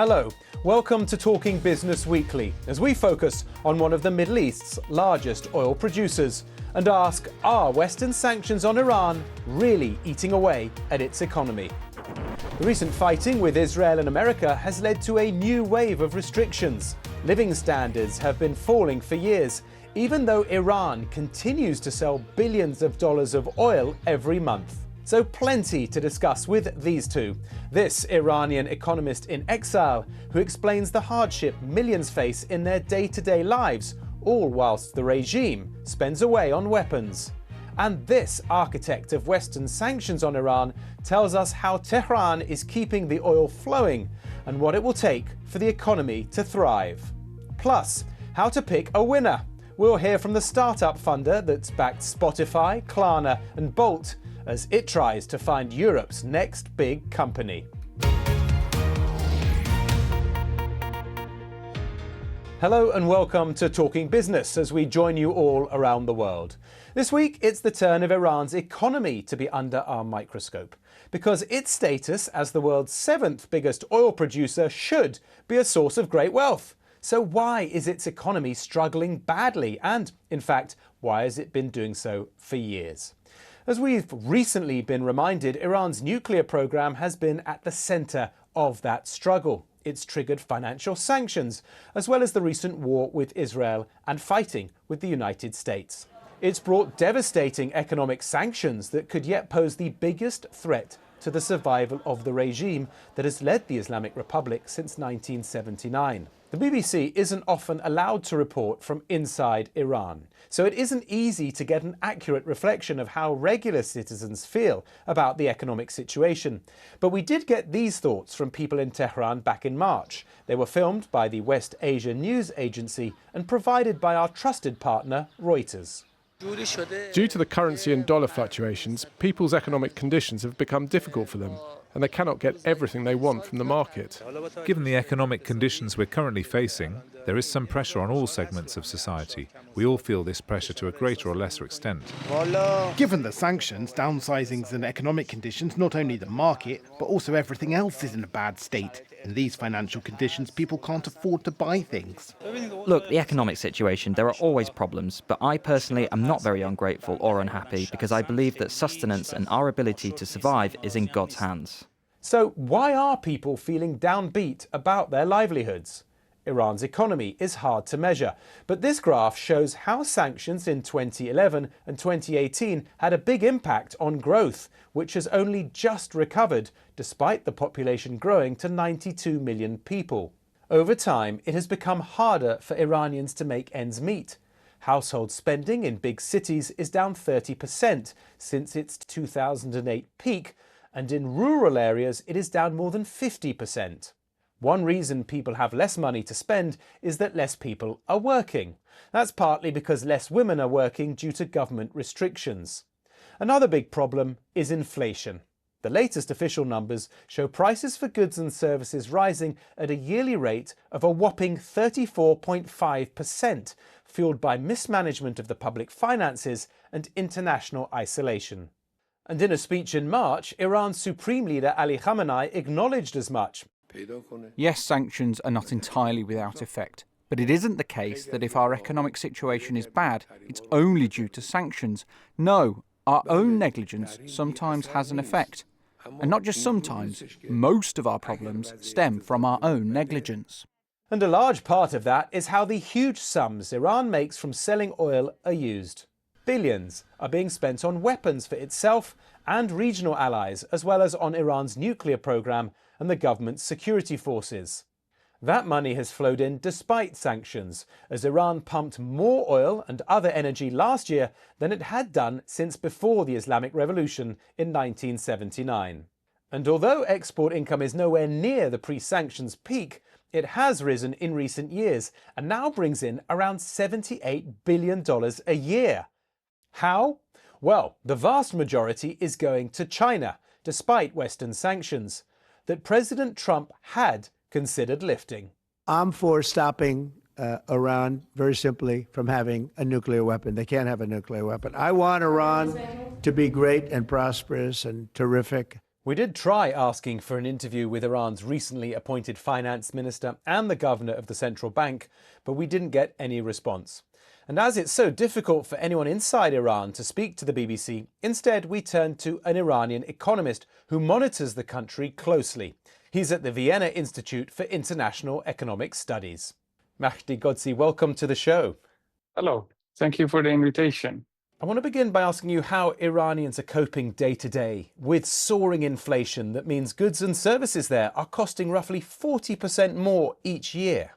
Hello, welcome to Talking Business Weekly, as we focus on one of the Middle East's largest oil producers and ask, are Western sanctions on Iran really eating away at its economy? The recent fighting with Israel and America has led to a new wave of restrictions. Living standards have been falling for years, even though Iran continues to sell billions of dollars of oil every month. So plenty to discuss with these two. This Iranian economist in exile, who explains the hardship millions face in their day-to-day lives, all whilst the regime spends away on weapons. And this architect of Western sanctions on Iran tells us how Tehran is keeping the oil flowing and what it will take for the economy to thrive. Plus, how to pick a winner. We'll hear from the startup funder that's backed Spotify, Klarna and Bolt as it tries to find Europe's next big company. Hello and welcome to Talking Business as we join you all around the world. This week it's the turn of Iran's economy to be under our microscope, because its status as the world's 7th biggest oil producer should be a source of great wealth. So why is its economy struggling badly? And, in fact, why has it been doing so for years? As we've recently been reminded, Iran's nuclear program has been at the centre of that struggle. It's triggered financial sanctions, as well as the recent war with Israel and fighting with the United States. It's brought devastating economic sanctions that could yet pose the biggest threat to the survival of the regime that has led the Islamic Republic since 1979. The BBC isn't often allowed to report from inside Iran, so it isn't easy to get an accurate reflection of how regular citizens feel about the economic situation. But we did get these thoughts from people in Tehran back in March. They were filmed by the West Asia News Agency and provided by our trusted partner, Reuters. Due to the currency and dollar fluctuations, people's economic conditions have become difficult for them, and they cannot get everything they want from the market. Given the economic conditions we're currently facing, there is some pressure on all segments of society. We all feel this pressure to a greater or lesser extent. Given the sanctions, downsizings and economic conditions, not only the market, but also everything else is in a bad state. In these financial conditions, people can't afford to buy things. Look, the economic situation, there are always problems, but I personally am not very ungrateful or unhappy because I believe that sustenance and our ability to survive is in God's hands. So why are people feeling downbeat about their livelihoods? Iran's economy is hard to measure, but this graph shows how sanctions in 2011 and 2018 had a big impact on growth, which has only just recovered despite the population growing to 92 million people. Over time, it has become harder for Iranians to make ends meet. Household spending in big cities is down 30% since its 2008 peak, and in rural areas it is down more than 50%. One reason people have less money to spend is that less people are working. That's partly because less women are working due to government restrictions. Another big problem is inflation. The latest official numbers show prices for goods and services rising at a yearly rate of a whopping 34.5%, fueled by mismanagement of the public finances and international isolation. And in a speech in March, Iran's Supreme Leader Ali Khamenei acknowledged as much. Yes, sanctions are not entirely without effect, but it isn't the case that if our economic situation is bad, it's only due to sanctions. No, our own negligence sometimes has an effect. And not just sometimes, most of our problems stem from our own negligence. And a large part of that is how the huge sums Iran makes from selling oil are used. Billions are being spent on weapons for itself and regional allies, as well as on Iran's nuclear program and the government's security forces. That money has flowed in despite sanctions, as Iran pumped more oil and other energy last year than it had done since before the Islamic Revolution in 1979. And although export income is nowhere near the pre-sanctions peak, it has risen in recent years and now brings in around $78 billion a year. How? Well, the vast majority is going to China, despite Western sanctions, that President Trump had considered lifting. I'm for stopping Iran, very simply, from having a nuclear weapon. They can't have a nuclear weapon. I want Iran to be great and prosperous and terrific. We did try asking for an interview with Iran's recently appointed finance minister and the governor of the central bank, but we didn't get any response. And as it's so difficult for anyone inside Iran to speak to the BBC, instead we turned to an Iranian economist who monitors the country closely. He's at the Vienna Institute for International Economic Studies. Mhadi Ghodsi, welcome to the show. Hello, thank you for the invitation. I want to begin by asking you how Iranians are coping day to day with soaring inflation that means goods and services there are costing roughly 40% more each year.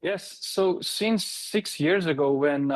Yes, so since 6 years ago, when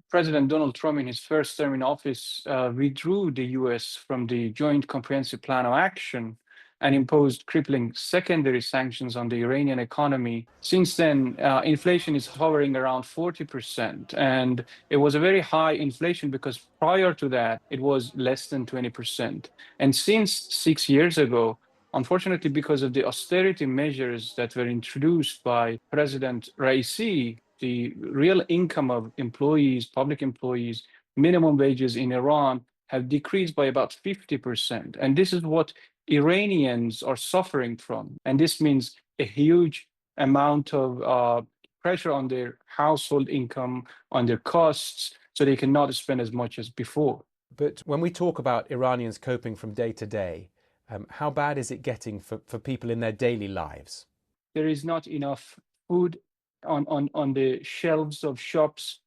President Donald Trump, in his first term in office, withdrew the US from the Joint Comprehensive Plan of Action and imposed crippling secondary sanctions on the Iranian economy. Since then, inflation is hovering around 40%. And it was a very high inflation because prior to that, it was less than 20%. And since 6 years ago, unfortunately, because of the austerity measures that were introduced by President Raisi, the real income of employees, public employees, minimum wages in Iran have decreased by about 50%. And this is what Iranians are suffering from. And this means a huge amount of pressure on their household income, on their costs, so they cannot spend as much as before. But when we talk about Iranians coping from day to day, how bad is it getting for people in their daily lives? There is not enough food on the shelves of shops.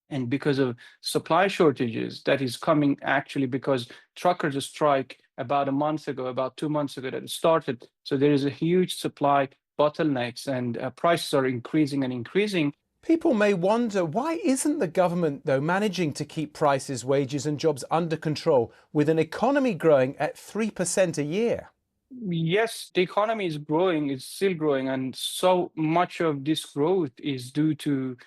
And because of supply shortages, that is coming actually because truckers strike about a month ago, about 2 months ago that it started. So there is a huge supply bottlenecks and prices are increasing and increasing. People may wonder, why isn't the government, though, managing to keep prices, wages and jobs under control with an economy growing at 3% a year? Yes, the economy is growing, it's still growing, and so much of this growth is due to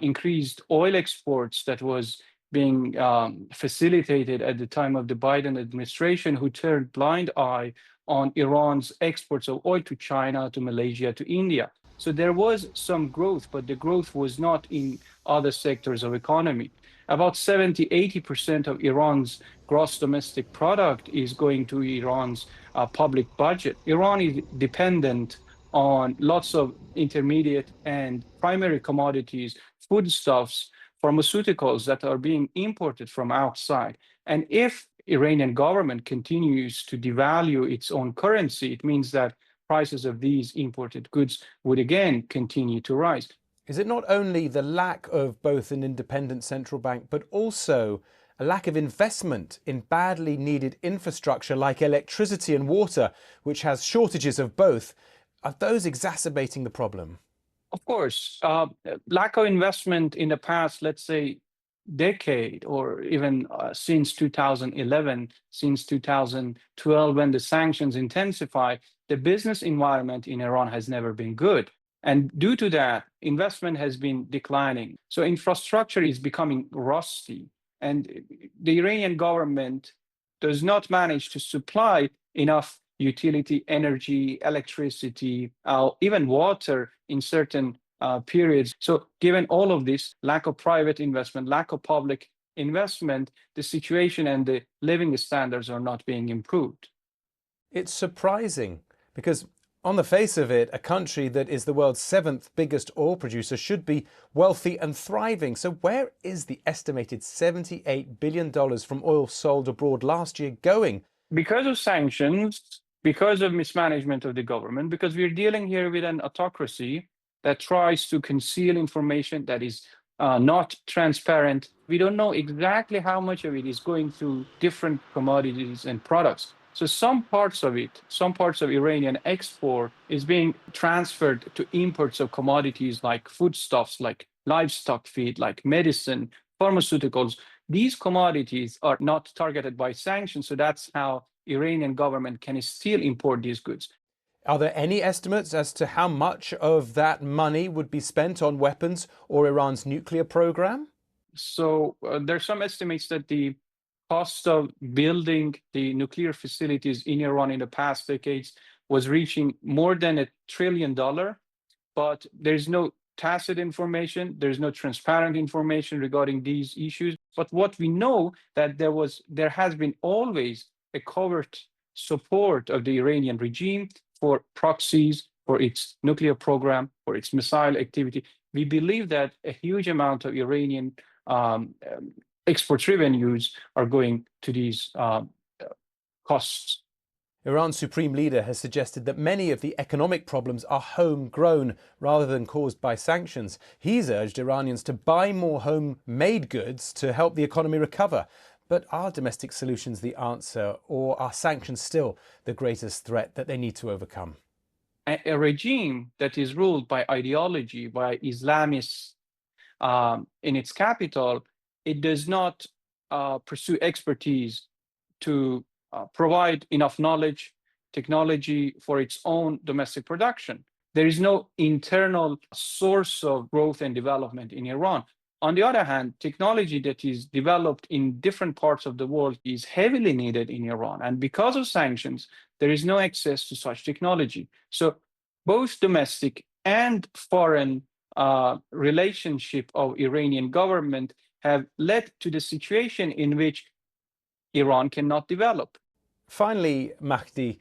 increased oil exports that was being facilitated at the time of the Biden administration, who turned blind eye on Iran's exports of oil to China, to Malaysia, to India. So there was some growth, but the growth was not in other sectors of economy. About 70–80% of Iran's gross domestic product is going to Iran's public budget. Iran is dependent on lots of intermediate and primary commodities, foodstuffs, pharmaceuticals that are being imported from outside. And if Iranian government continues to devalue its own currency, it means that prices of these imported goods would again continue to rise. Is it not only the lack of both an independent central bank, but also a lack of investment in badly needed infrastructure like electricity and water, which has shortages of both? Are those exacerbating the problem? Of course, lack of investment in the past, let's say, decade, or even since 2011, since 2012, when the sanctions intensified, the business environment in Iran has never been good. And due to that, investment has been declining. So infrastructure is becoming rusty. And the Iranian government does not manage to supply enough utility, energy, electricity, even water in certain periods. So given all of this, lack of private investment, lack of public investment, the situation and the living standards are not being improved. It's surprising because on the face of it, a country that is the world's 7th biggest oil producer should be wealthy and thriving. So where is the estimated $78 billion from oil sold abroad last year going? Because of sanctions, because of mismanagement of the government, because we're dealing here with an autocracy that tries to conceal information that is not transparent. We don't know exactly how much of it is going through different commodities and products. So some parts of it, some parts of Iranian export is being transferred to imports of commodities like foodstuffs, like livestock feed, like medicine, pharmaceuticals. These commodities are not targeted by sanctions, so that's how Iranian government can still import these goods. Are there any estimates as to how much of that money would be spent on weapons or Iran's nuclear program? So there are some estimates that the cost of building the nuclear facilities in Iran in the past decades was reaching more than $1 trillion, but there's no tacit information, there's no transparent information regarding these issues. But what we know that there has been always a covert support of the Iranian regime for proxies, for its nuclear program, for its missile activity. We believe that a huge amount of Iranian export revenues are going to these costs. Iran's supreme leader has suggested that many of the economic problems are homegrown rather than caused by sanctions. He's urged Iranians to buy more homemade goods to help the economy recover. But are domestic solutions the answer, or are sanctions still the greatest threat that they need to overcome? A regime that is ruled by ideology, by Islamists in its capital, it does not pursue expertise to provide enough knowledge, technology for its own domestic production. There is no internal source of growth and development in Iran. On the other hand, technology that is developed in different parts of the world is heavily needed in Iran. And because of sanctions, there is no access to such technology. So both domestic and foreign relationship of Iranian government have led to the situation in which Iran cannot develop. Finally, Mahdi,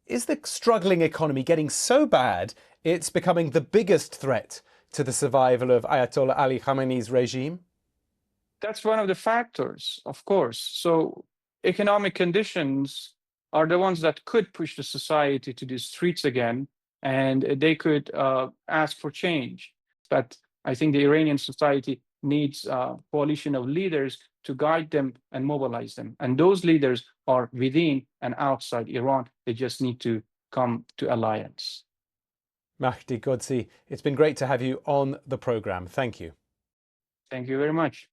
is the struggling economy getting so bad it's becoming the biggest threat to the survival of Ayatollah Ali Khamenei's regime? That's one of the factors, of course. So economic conditions are the ones that could push the society to the streets again, and they could ask for change. But I think the Iranian society needs a coalition of leaders to guide them and mobilize them. And those leaders are within and outside Iran. They just need to come to alliance. Mhadi Ghodsi, it's been great to have you on the programme. Thank you. Thank you very much.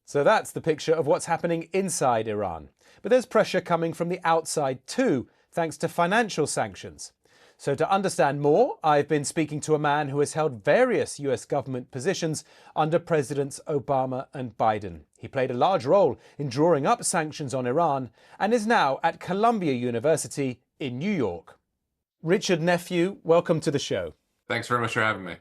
So that's the picture of what's happening inside Iran. But there's pressure coming from the outside too, thanks to financial sanctions. So to understand more, I've been speaking to a man who has held various US government positions under Presidents Obama and Biden. He played a large role in drawing up sanctions on Iran and is now at Columbia University in New York. Richard Nephew, welcome to the show. Thanks very much for having me.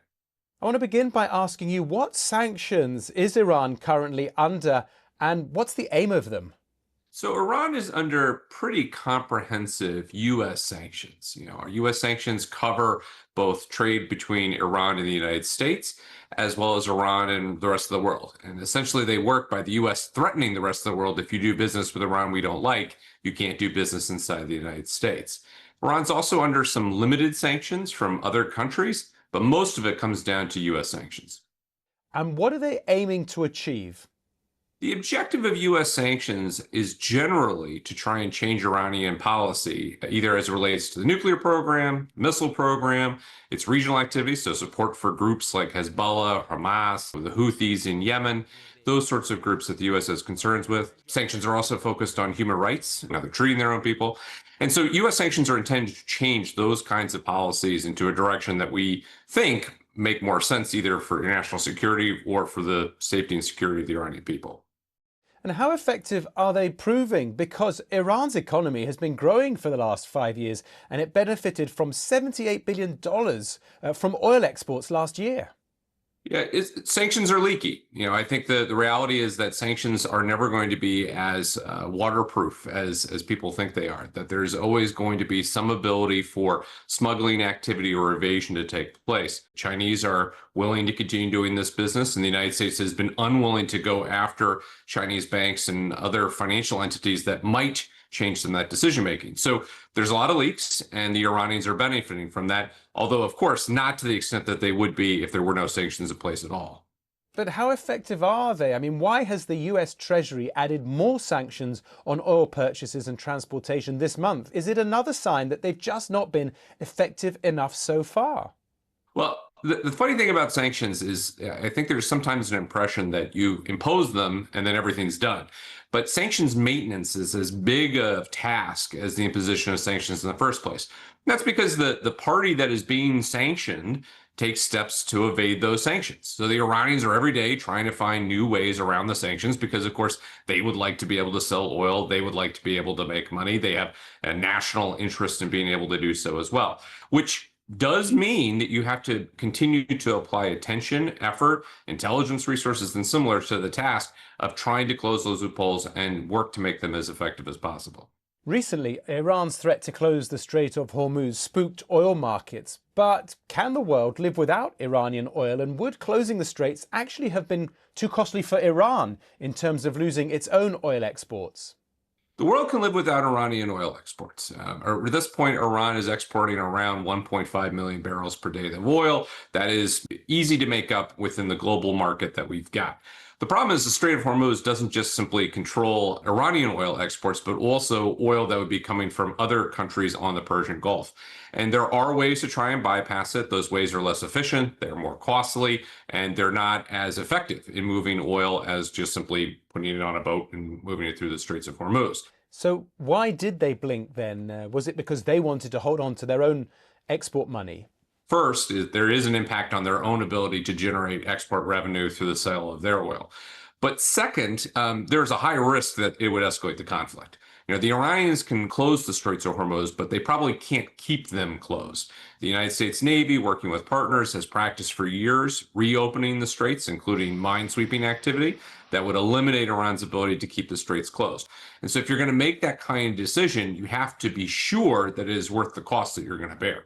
I want to begin by asking you, what sanctions is Iran currently under and what's the aim of them? So Iran is under pretty comprehensive U.S. sanctions. Our U.S. sanctions cover both trade between Iran and the United States, as well as Iran and the rest of the world. And essentially they work by the U.S. threatening the rest of the world. If you do business with Iran we don't like, you can't do business inside the United States. Iran's also under some limited sanctions from other countries, but most of it comes down to U.S. sanctions. And what are they aiming to achieve? The objective of U.S. sanctions is generally to try and change Iranian policy, either as it relates to the nuclear program, missile program, its regional activities, so support for groups like Hezbollah, Hamas, the Houthis in Yemen, those sorts of groups that the U.S. has concerns with. Sanctions are also focused on human rights, they're treating their own people. And so U.S. sanctions are intended to change those kinds of policies into a direction that we think make more sense either for national security or for the safety and security of the Iranian people. And how effective are they proving? Because Iran's economy has been growing for the last 5 years and it benefited from $78 billion from oil exports last year. Yeah, sanctions are leaky. I think the reality is that sanctions are never going to be as waterproof as people think they are, that there's always going to be some ability for smuggling activity or evasion to take place. Chinese are willing to continue doing this business, and the United States has been unwilling to go after Chinese banks and other financial entities that might change some of that decision making. So there's a lot of leaks, and the Iranians are benefiting from that, although, of course, not to the extent that they would be if there were no sanctions in place at all. But how effective are they? I mean, why has the US Treasury added more sanctions on oil purchases and transportation this month? Is it another sign that they've just not been effective enough so far? Well, the funny thing about sanctions is I think there's sometimes an impression that you impose them and then everything's done. But sanctions maintenance is as big a task as the imposition of sanctions in the first place. And that's because the party that is being sanctioned takes steps to evade those sanctions. So the Iranians are every day trying to find new ways around the sanctions because, of course, they would like to be able to sell oil. They would like to be able to make money. They have a national interest in being able to do so as well, which does mean that you have to continue to apply attention, effort, intelligence resources, and similar to the task of trying to close those loopholes and work to make them as effective as possible. Recently, Iran's threat to close the Strait of Hormuz spooked oil markets. But can the world live without Iranian oil? And would closing the straits actually have been too costly for Iran in terms of losing its own oil exports? The world can live without Iranian oil exports. At this point, Iran is exporting around 1.5 million barrels per day of oil. That is easy to make up within the global market that we've got. The problem is the Strait of Hormuz doesn't just simply control Iranian oil exports, but also oil that would be coming from other countries on the Persian Gulf. And there are ways to try and bypass it. Those ways are less efficient, they're more costly, and they're not as effective in moving oil as just simply putting it on a boat and moving it through the Straits of Hormuz. So why did they blink then? Was it because they wanted to hold on to their own export money? First, there is an impact on their own ability to generate export revenue through the sale of their oil. But second, there's a high risk that it would escalate the conflict. The Iranians can close the Straits of Hormuz, but they probably can't keep them closed. The United States Navy, working with partners, has practiced for years reopening the straits, including minesweeping activity that would eliminate Iran's ability to keep the straits closed. And so if you're going to make that kind of decision, you have to be sure that it is worth the cost that you're going to bear.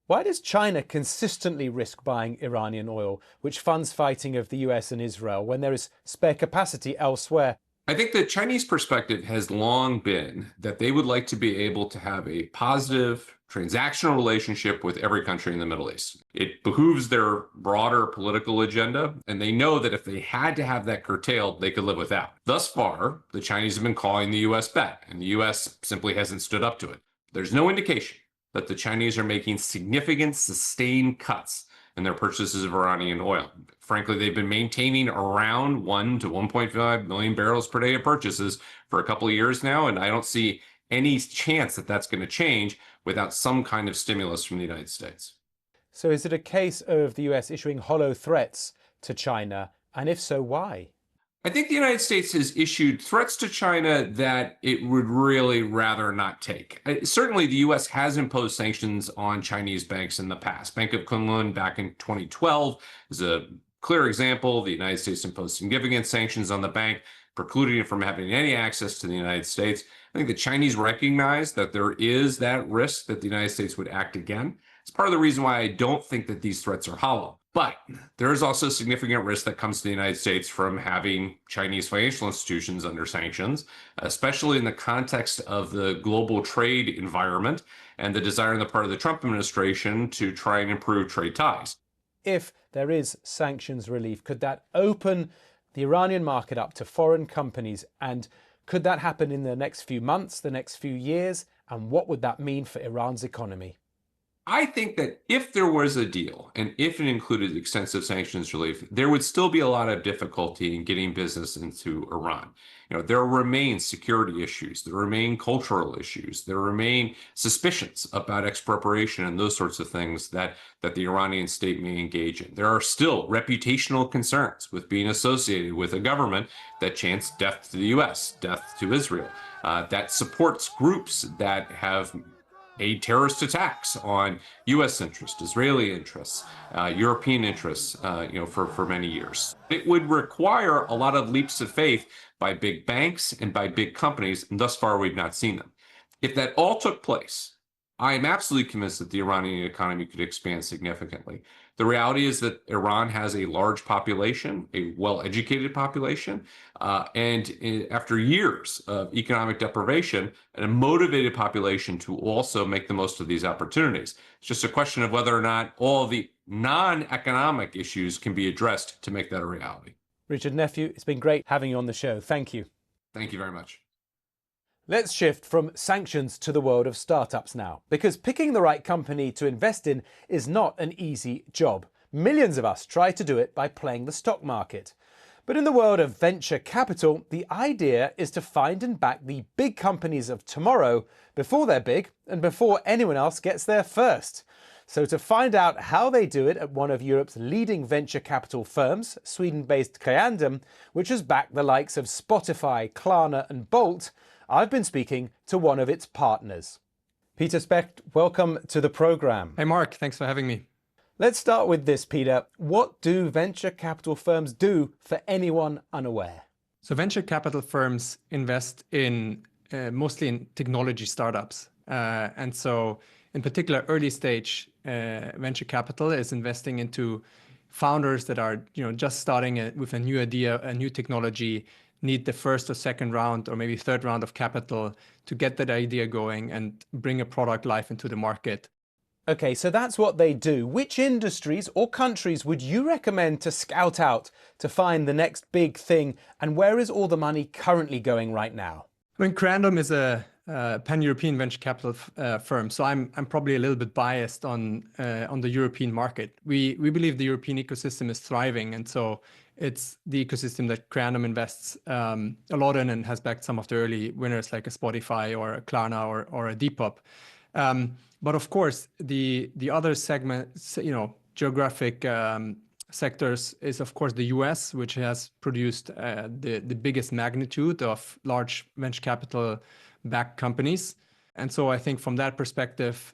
Why does China consistently risk buying Iranian oil, which funds fighting of the US and Israel, when there is spare capacity elsewhere? I think the Chinese perspective has long been that they would like to be able to have a positive transactional relationship with every country in the Middle East. It behooves their broader political agenda, and they know that if they had to have that curtailed, they could live without. Thus far, the Chinese have been calling the US bet, and the US simply hasn't stood up to it. There's no indication that the Chinese are making significant sustained cuts in their purchases of Iranian oil. Frankly, they've been maintaining around 1 to 1.5 million barrels per day of purchases for a couple of years now, and I don't see any chance that that's going to change without some kind of stimulus from the United States. So is it a case of the US issuing hollow threats to China? And if so, why? I think the United States has issued threats to China that it would really rather not take. Certainly, the U.S. has imposed sanctions on Chinese banks in the past. Bank of Kunlun back in 2012 is a clear example. The United States imposed significant sanctions on the bank, precluding it from having any access to the United States. I think the Chinese recognize that there is that risk that the United States would act again. It's part of the reason why I don't think that these threats are hollow. But there is also significant risk that comes to the United States from having Chinese financial institutions under sanctions, especially in the context of the global trade environment and the desire on the part of the Trump administration to try and improve trade ties. If there is sanctions relief, could that open the Iranian market up to foreign companies? And could that happen in the next few months, the next few years? And what would that mean for Iran's economy? I think that if there was a deal and if it included extensive sanctions relief, there would still be a lot of difficulty in getting business into Iran. There remain security issues, there remain cultural issues, there remain suspicions about expropriation and those sorts of things that the Iranian state may engage in. There are still reputational concerns with being associated with a government that chants death to the US, death to Israel, that supports groups that have aid terrorist attacks on U.S. interests, Israeli interests, European interests, for many years. It would require a lot of leaps of faith by big banks and by big companies, and thus far we've not seen them. If that all took place, I am absolutely convinced that the Iranian economy could expand significantly. The reality is that Iran has a large population, a well-educated population, and after years of economic deprivation, and a motivated population to also make the most of these opportunities. It's just a question of whether or not all the non-economic issues can be addressed to make that a reality. Richard Nephew, it's been great having you on the show. Thank you. Thank you very much. Let's shift from sanctions to the world of startups now, because picking the right company to invest in is not an easy job. Millions of us try to do it by playing the stock market. But in the world of venture capital, the idea is to find and back the big companies of tomorrow before they're big and before anyone else gets there first. So to find out how they do it at one of Europe's leading venture capital firms, Sweden-based Creandum, which has backed the likes of Spotify, Klarna and Bolt, I've been speaking to one of its partners. Peter Specht, welcome to the programme. Hey Mark, thanks for having me. Let's start with this, Peter. What do venture capital firms do for anyone unaware? So venture capital firms invest in mostly in technology startups. And so in particular, early stage venture capital is investing into founders that are just starting with a new idea, a new technology, need the first or second round or maybe third round of capital to get that idea going and bring a product live into the market. Okay, so that's what they do. Which industries or countries would you recommend to scout out to find the next big thing, and where is all the money currently going right now? I mean, Creandum is a pan-European venture capital firm, so I'm probably a little bit biased on the European market. We believe the European ecosystem is thriving, and so it's the ecosystem that Creandum invests a lot in and has backed some of the early winners like a Spotify or a Klarna or a Depop. But of course, the other segments, geographic sectors is of course the US, which has produced the biggest magnitude of large venture capital backed companies. And so I think from that perspective,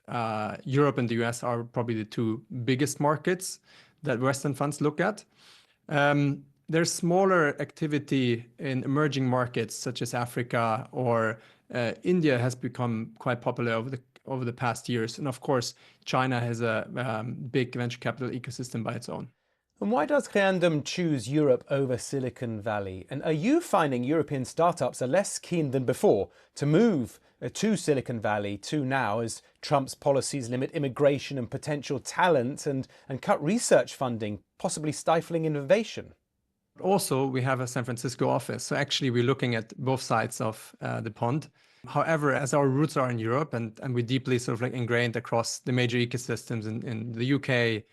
Europe and the US are probably the two biggest markets that Western funds look at. There's smaller activity in emerging markets such as Africa or India has become quite popular over the past years. And of course, China has a big venture capital ecosystem by its own. And why does Creandum choose Europe over Silicon Valley? And are you finding European startups are less keen than before to move to Silicon Valley to now as Trump's policies limit immigration and potential talent and cut research funding, possibly stifling innovation? Also, we have a San Francisco office. So actually, we're looking at both sides of the pond. However, as our roots are in Europe and we're deeply sort of like ingrained across the major ecosystems in the UK,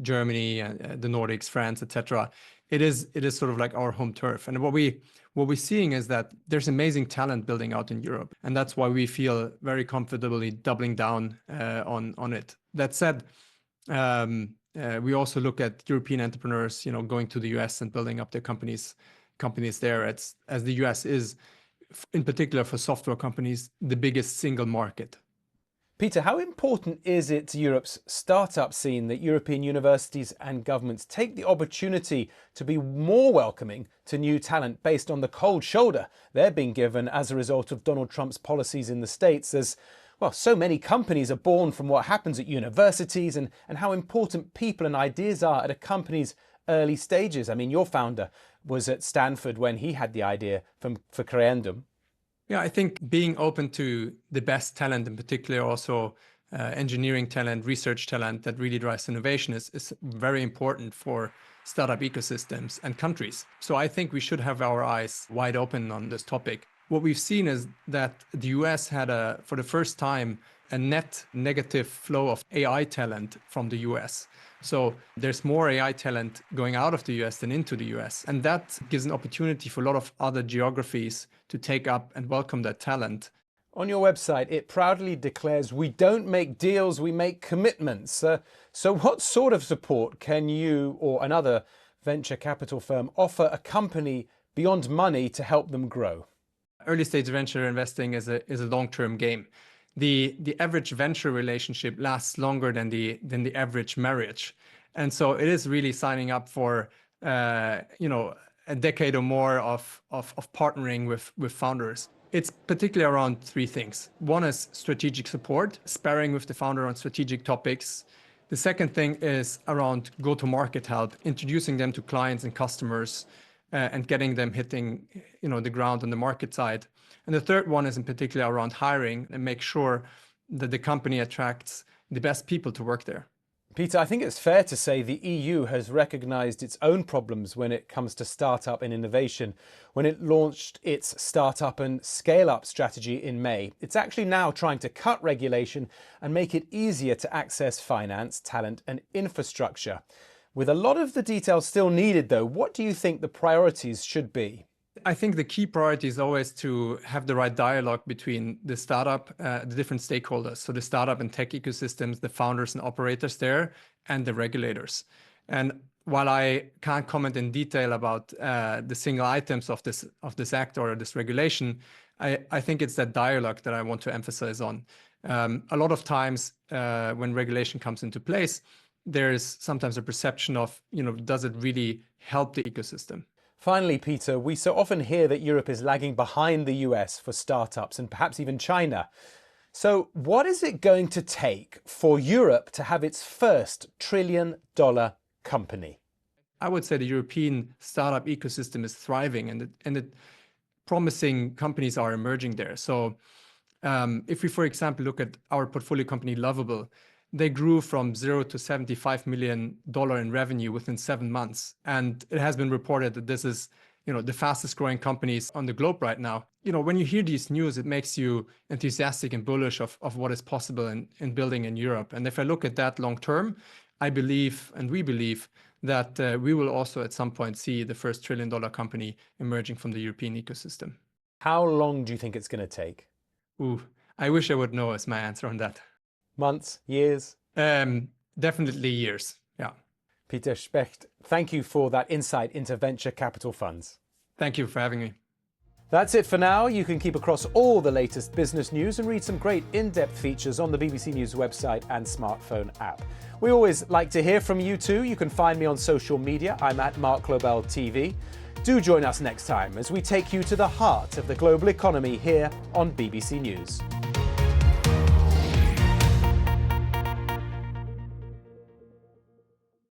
Germany, the Nordics, France, etc., it is sort of like our home turf. And what we're seeing is that there's amazing talent building out in Europe, and that's why we feel very comfortably doubling down on it. That said, we also look at European entrepreneurs, going to the US and building up their companies there. As the US is, in particular for software companies, the biggest single market. Peter, how important is it to Europe's startup scene that European universities and governments take the opportunity to be more welcoming to new talent based on the cold shoulder they're being given as a result of Donald Trump's policies in the States? As well, so many companies are born from what happens at universities and how important people and ideas are at a company's early stages. I mean, your founder was at Stanford when he had the idea for Creandum. Yeah, I think being open to the best talent, in particular also engineering talent, research talent that really drives innovation is very important for startup ecosystems and countries. So I think we should have our eyes wide open on this topic. What we've seen is that the US had, for the first time, a net negative flow of AI talent from the US. So there's more AI talent going out of the US than into the US. And that gives an opportunity for a lot of other geographies to take up and welcome that talent. On your website, it proudly declares, "We don't make deals, we make commitments." So what sort of support can you or another venture capital firm offer a company beyond money to help them grow? Early stage venture investing is a long-term game. The average venture relationship lasts longer than the average marriage. And so it is really signing up for a decade or more of partnering with founders. It's particularly around three things. One is strategic support, sparring with the founder on strategic topics. The second thing is around go-to-market help, introducing them to clients and customers and getting them hitting the ground on the market side. And the third one is in particular around hiring and make sure that the company attracts the best people to work there. Peter, I think it's fair to say the EU has recognised its own problems when it comes to startup and innovation. When it launched its startup and scale-up strategy in May, it's actually now trying to cut regulation and make it easier to access finance, talent and infrastructure. With a lot of the details still needed though, what do you think the priorities should be? I think the key priority is always to have the right dialogue between the startup, the different stakeholders. So the startup and tech ecosystems, the founders and operators there, and the regulators. And while I can't comment in detail about the single items of this act or this regulation, I think it's that dialogue that I want to emphasize on. A lot of times when regulation comes into place, there is sometimes a perception of, does it really help the ecosystem? Finally, Peter, we so often hear that Europe is lagging behind the US for startups and perhaps even China. So what is it going to take for Europe to have its first trillion-dollar company? I would say the European startup ecosystem is thriving, and promising companies are emerging there. So if we, for example, look at our portfolio company Lovable, they grew from 0 to $75 million in revenue within 7 months. And it has been reported that this is, the fastest growing companies on the globe right now. When you hear these news, it makes you enthusiastic and bullish of what is possible in building in Europe. And if I look at that long term, I believe, and we believe, that we will also at some point see the first trillion-dollar company emerging from the European ecosystem. How long do you think it's going to take? Ooh, I wish I would know is my answer on that. Months, years? Definitely years, yeah. Peter Specht, thank you for that insight into venture capital funds. Thank you for having me. That's it for now. You can keep across all the latest business news and read some great in-depth features on the BBC News website and smartphone app. We always like to hear from you too. You can find me on social media. I'm at Mark Lobel TV. Do join us next time as we take you to the heart of the global economy here on BBC News.